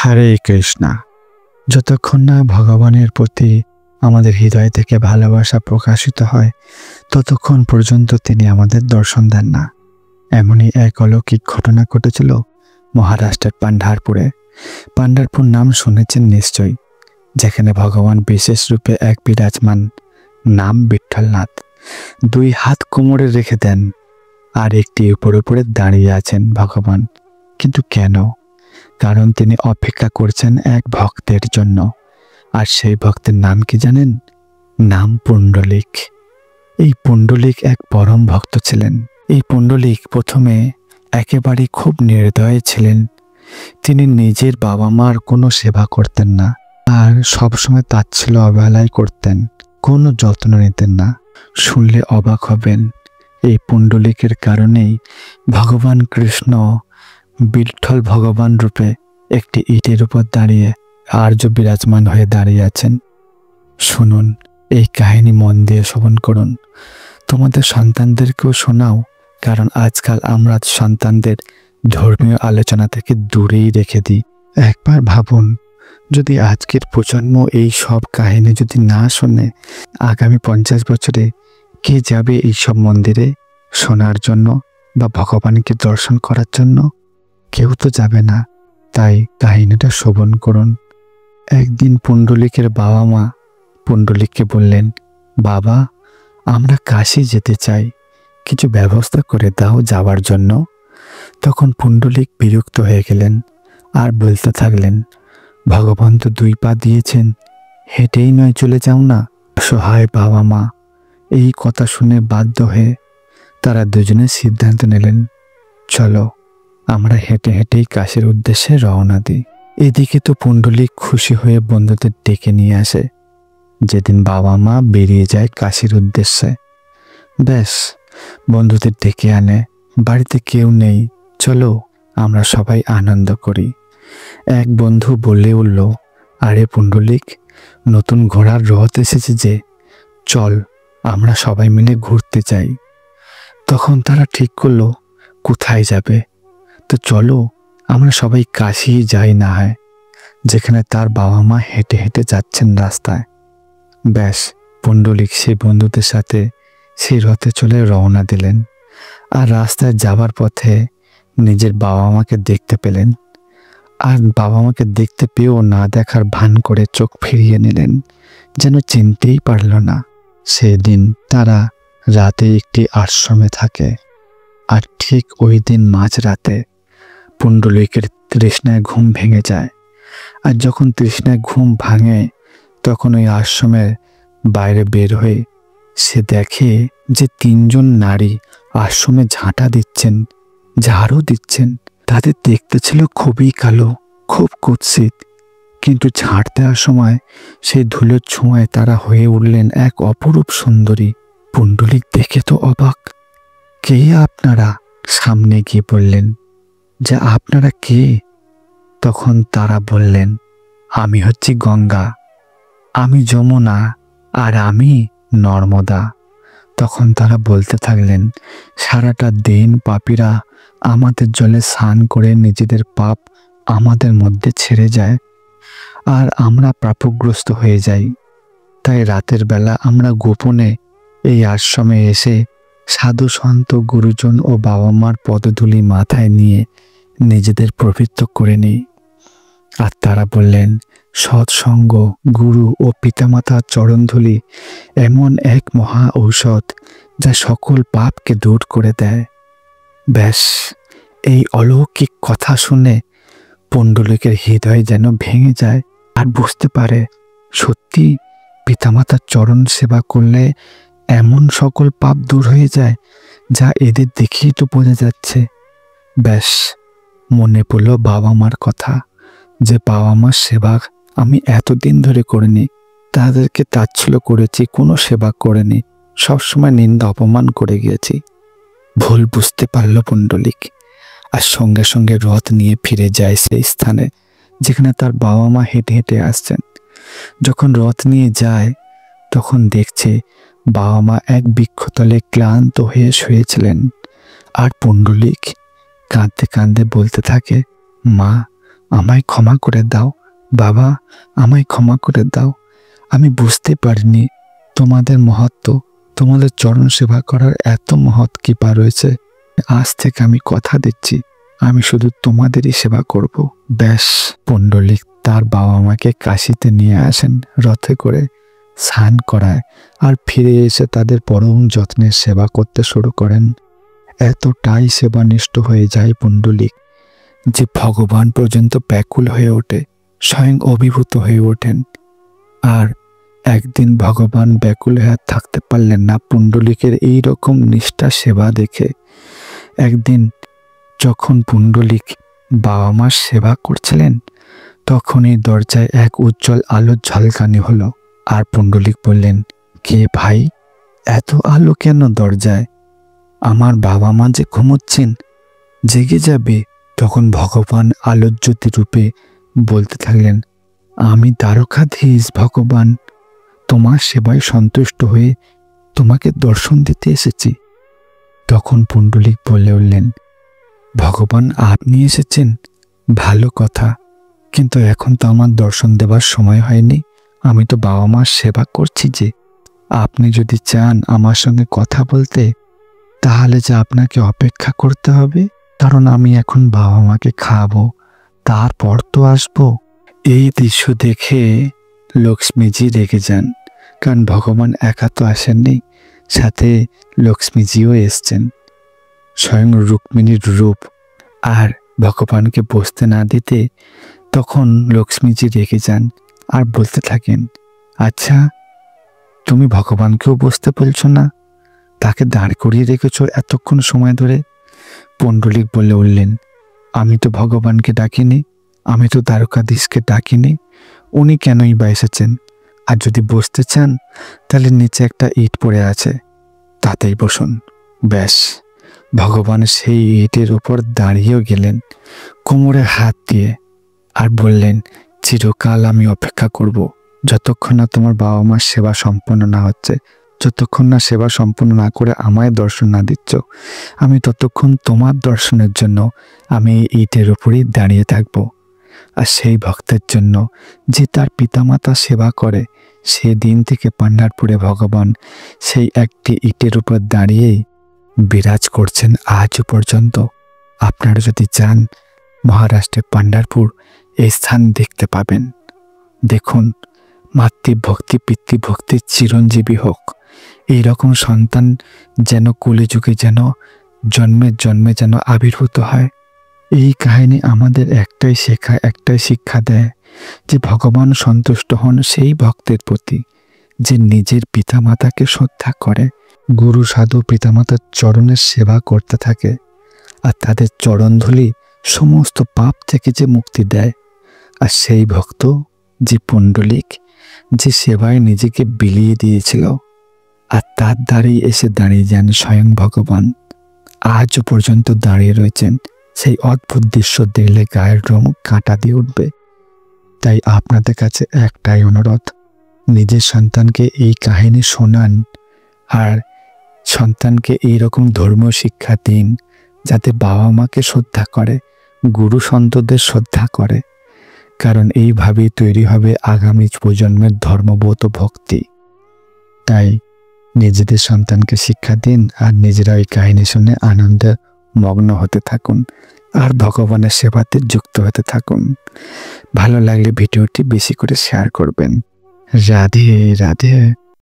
হরে কৃষ্ণা। যতক্ষণ না ভগবানের প্রতি আমাদের হৃদয় থেকে ভালোবাসা প্রকাশিত হয় ততক্ষণ পর্যন্ত তিনি আমাদের দর্শন দেন না। এমনই এক অলৌকিক ঘটনা ঘটেছিল মহারাষ্ট্রের পান্ডারপুরে। পান্ডারপুর নাম শুনেছেন নিশ্চয়ই, যেখানে ভগবান বিশেষ রূপে এক বিরাজমান, নাম বিঠ্ঠলনাথ। দুই হাত কোমরে রেখে দেন আর একটি উপরে দাঁড়িয়ে আছেন ভগবান। কিন্তু কেন? কারণ তিনি অপেক্ষা করছেন এক ভক্তের জন্য। আর সেই ভক্তের নাম কি জানেন? নাম পুণ্ডলিক। এই পুণ্ডলিক এক পরম ভক্ত ছিলেন। এই পুণ্ডলিক প্রথমে একেবারে খুব নির্দয় ছিলেন। তিনি নিজের বাবা মার কোনো সেবা করতেন না আর সবসময় তাচ্ছিল্য অবহেলাই করতেন, কোনো যত্ন নিতেন না। শুনলে অবাক হবেন, এই পুণ্ডলিকের কারণেই ভগবান কৃষ্ণ বিঠ্ঠল ভগবান রূপে একটি ইটের উপর দাঁড়িয়ে আর্য বিরাজমান হয়ে দাঁড়িয়ে আছেন। শুনুন, এই কাহিনী মন দিয়ে শ্রবণ করুন। তোমাদের সন্তানদেরকেও শোনাও, কারণ আজকাল আমরা সন্তানদের ধর্মীয় আলোচনা থেকে দূরেই রেখে দিই। একবার ভাবুন, যদি আজকের প্রজন্ম এই সব কাহিনী যদি না শোনে, আগামী 50 বছরে কে যাবে এই সব মন্দিরে শোনার জন্য বা ভগবানকে দর্শন করার জন্য? কেউ তো যাবে না। তাই কাহিনীটা শ্রবণ করুন। একদিন পুণ্ডলিকের বাবা মা পুণ্ডলিককে বললেন, বাবা, আমরা কাশী যেতে চাই, কিছু ব্যবস্থা করে দাও যাওয়ার জন্য। তখন পুণ্ডলিক বিরক্ত হয়ে গেলেন আর বলতে থাকলেন, ভগবান তো 2 পা দিয়েছেন, হেঁটেই নয় চলে যাও না। অসহায় বাবা মা এই কথা শুনে বাধ্য হয়ে তারা দুজনে সিদ্ধান্ত নিলেন, চলো আমরা হেঁটে হেঁটেই কাশীর উদ্দেশ্যে রওনা দিই। এদিকে তো পুণ্ডলিক খুশি হয়ে বন্ধুদের ডেকে নিয়ে আসে। যেদিন বাবা মা বেরিয়ে যায় কাশীর উদ্দেশ্যে, ব্যাস বন্ধুদের ডেকে আনে, বাড়িতে কেউ নেই, চলো আমরা সবাই আনন্দ করি। এক বন্ধু বলে উঠল, আরে পুণ্ডলিক, নতুন ঘোড়ার রথ এসেছে যে, চল আমরা সবাই মিলে ঘুরতে যাই। তখন তারা ঠিক করলো কোথায় যাবে। তো চলো আমরা সবাই কাশী যাই না হয়, যেখানে তার বাবা মা হেঁটে হেঁটে যাচ্ছেন রাস্তায়। ব্যাস পুণ্ডলিক সেই বন্ধুদের সাথে সেই রথে চলে রওনা দিলেন। আর রাস্তায় যাবার পথে নিজের বাবা মাকে দেখতে পেলেন। আর বাবা মাকে দেখতে পেয়েও না দেখার ভান করে চোখ ফিরিয়ে নিলেন, যেন চিনতেই পারল না। সেদিন তারা রাতে একটি আশ্রমে থাকে। আর ঠিক ওই দিন মাঝরাতে পুণ্ডলিকের তৃষ্ণায় ঘুম ভেঙে যায়। আর যখন তৃষ্ণায় ঘুম ভাঙে, তখন ওই আশ্রমের বাইরে বের হয়ে সে দেখে যে 3 জন নারী আশ্রমে ঝাঁটা দিচ্ছেন, ঝাড়ু দিচ্ছেন। তাদের দেখতে ছিল খুবই কালো, খুব কুৎসিত, কিন্তু ঝাড় দেওয়ার সময় সেই ধুলোর ছোঁয়ায় তারা হয়ে উঠলেন এক অপরূপ সুন্দরী। পুণ্ডলিক দেখে তো অবাক। কে আপনারা? সামনে গিয়ে বললেন যে, আপনারা কে? তখন তারা বললেন, আমি হচ্ছি গঙ্গা, আমি যমুনা, আর আমি নর্মদা। তখন তারা বলতে থাকলেন, সারাটা দিন পাপীরা আমাদের জলে স্নান করে নিজেদের পাপ আমাদের মধ্যে ছেড়ে যায় আর আমরা পাপগ্রস্ত হয়ে যাই। তাই রাতের বেলা আমরা গোপনে এই আশ্রমে এসে সাধু সন্ত গুরুজন ও বাবা মার পদধূলি মাথায় নিয়ে নিজেদের পবিত্র করে নিই। আর তারা বললেন, সৎসঙ্গ, গুরু ও পিতামাতার চরণধূলি এমন এক মহা ঔষধ যা সকল পাপকে দূর করে দেয়। ব্যাস এই অলৌকিক কথা শুনে পুণ্ডলিকের হৃদয় যেন ভেঙে যায় আর বুঝতে পারে, সত্যি পিতামাতার চরণ সেবা করলে এমন সকল পাপ দূর হয়ে যায়, যা এদের দেখেই তো বোঝা যাচ্ছে। ব্যাস মনে পড়ল বাবা মার কথা, যে বাবা মার সেবা আমি এতদিন ধরে করিনি, তাদেরকে তাচ্ছিল্য করেছি, কোনো সেবা করিনি, সবসময় নিন্দা অপমান করে গিয়েছি। ভুল বুঝতে পারল পুণ্ডলিক আর সঙ্গে সঙ্গে রথ নিয়ে ফিরে যায় সেই স্থানে যেখানে তার বাবা মা হেঁটে হেঁটে আসছেন। যখন রথ নিয়ে যায় তখন দেখছে বাবা মা এক বৃক্ষতলে ক্লান্ত হয়ে শুয়েছিলেন। আর পুণ্ডলিক কাঁদতে কাঁদতে বলতে থাকে, মা, আমায় ক্ষমা করে দাও বাবা, আমায় ক্ষমা করে দাও। আমি বুঝতে পারিনি তোমাদের মহত্ব, তোমাদের চরণ সেবা করার এত মহৎ কৃপা রয়েছে। আজ থেকে আমি কথা দিচ্ছি, আমি শুধু তোমাদেরই সেবা করব। ব্যাস, পুণ্ডলিক তার বাবা মাকে কাশিতে নিয়ে আসেন রথে করে, স্নান করায়, আর ফিরে এসে তাদের পরম যত্নের সেবা করতে শুরু করেন। এতটাই সেবানিষ্ঠ হয়ে যায় পুণ্ডলিক যে ভগবান পর্যন্ত ব্যাকুল হয়ে ওঠে, স্বয়ং অভিভূত হয়ে ওঠেন। আর একদিন ভগবান ব্যাকুল হয়ে থাকতে পারলেন না পুণ্ডলিকের এই রকম নিষ্ঠা সেবা দেখে। একদিন যখন পুণ্ডলিক বাবা মার সেবা করছিলেন, তখনই দরজায় এক উজ্জ্বল আলোর ঝলকানি হলো। আর পুণ্ডলিক বললেন, কে ভাই, এত আলো কেন দরজায়? আমার বাবা মা যে ঘুমোচ্ছেন, জেগে যাবে। তখন ভগবান আলোকজ্যোতি রূপে বলতে থাকলেন, আমি দ্বারকাধীশ ভগবান, তোমার সেবায় সন্তুষ্ট হয়ে তোমাকে দর্শন দিতে এসেছি। তখন পুণ্ডলিক বলে উঠলেন, ভগবান আপনি এসেছেন, ভালো কথা, কিন্তু এখন তো আমার দর্শন দেবার সময় হয়নি। আমি তো বাবা মার সেবা করছি যে। আপনি যদি চান আমার সঙ্গে কথা বলতে, তাহলে যে আপনাকে অপেক্ষা করতে হবে, কারণ আমি এখন বাবা মাকে খাওয়াবো, তারপর তো আসবো। এই দৃশ্য দেখে লক্ষ্মীজি রেগে যান, কারণ ভগবান একা তো আসেননি, সাথে লক্ষ্মীজিও এসছেন, স্বয়ং রুক্মিণীর রূপ। আর ভগবানকে বসতে না দিতে তখন লক্ষ্মীজি রেগে যান আর বলতে থাকেন, আচ্ছা তুমি ভগবানকেও বসতে বলছো না, তাকে দাঁড় করিয়ে রেখেছ এতক্ষণ সময় ধরে। পুণ্ডলিক বলে উঠলেন, আমি তো ভগবানকে ডাকিনি, আমি তো দ্বারকাধীশকে ডাকিনি, উনি কেনই বা এসেছেন? আর যদি বসতে চান তাহলে নিচে একটা ইট পড়ে আছে, তাতেই বসুন। ব্যাস, ভগবান সেই ইটের উপর দাঁড়িয়েও গেলেন কোমরে হাত দিয়ে, আর বললেন, চিরকাল আমি অপেক্ষা করব, যতক্ষণ না তোমার বাবা মার সেবা সম্পন্ন না হচ্ছে, যতক্ষণ না সেবা সম্পন্ন না করে আমায় দর্শন না দিচ্ছ, আমি ততক্ষণ তোমার দর্শনের জন্য আমি এই ইটের উপরেই দাঁড়িয়ে থাকব। আর সেই ভক্তের জন্য যে তার পিতামাতা সেবা করে, সেদিন থেকে পান্ডারপুরে ভগবান সেই একটি ইটের উপর দাঁড়িয়েই বিরাজ করছেন আজও পর্যন্ত। আপনারা যদি চান মহারাষ্ট্রের পান্ডারপুর এই স্থান দেখতে পাবেন। দেখুন, মাতৃভক্তি পিতৃভক্তির চিরঞ্জীবী হোক। এইরকম সন্তান যেন কলিযুগে যেন জন্মে জন্মে যেন আবির্ভূত হয়। এই কাহিনী আমাদের একটাই শিক্ষা দেয় যে ভগবান সন্তুষ্ট হন সেই ভক্তের প্রতি যে নিজের পিতামাতাকে শ্রদ্ধা করে, গুরু সাধু পিতামাতার চরণের সেবা করতে থাকে, আর তাদের চরণধূলি সমস্ত পাপ থেকে যে মুক্তি দেয়। আর সেই ভক্ত যে পুণ্ডলিক, যে সেবায় নিজেকে বিলিয়ে দিয়েছিল, আর তার দ্বারেই এসে দাঁড়িয়ে যান স্বয়ং ভগবান, আজও পর্যন্ত দাঁড়িয়ে রয়েছেন। সেই অদ্ভুত দৃশ্য দেখলে গায়ের রং কাঁটা দিয়ে উঠবে। তাই আপনাদের কাছে একটাই অনুরোধ, নিজের সন্তানকে এই কাহিনী শোনান, আর সন্তানকে এইরকম ধর্মীয় শিক্ষা দিন, যাতে বাবা মাকে শ্রদ্ধা করে, গুরু সন্তদের শ্রদ্ধা করে, কারণ এইভাবেই তৈরি হবে আগামী প্রজন্মের ধর্মবোধ ও ভক্তি। তাই নিজেদের সন্তানকে শিক্ষা দিন, আর নিজেরা এই কাহিনী শুনে আনন্দে মগ্ন হতে থাকুন, আর ভগবানের সেবাতে যুক্ত হতে থাকুন। ভালো লাগলে ভিডিওটি বেশি করে শেয়ার করবেন। রাধে রাধে।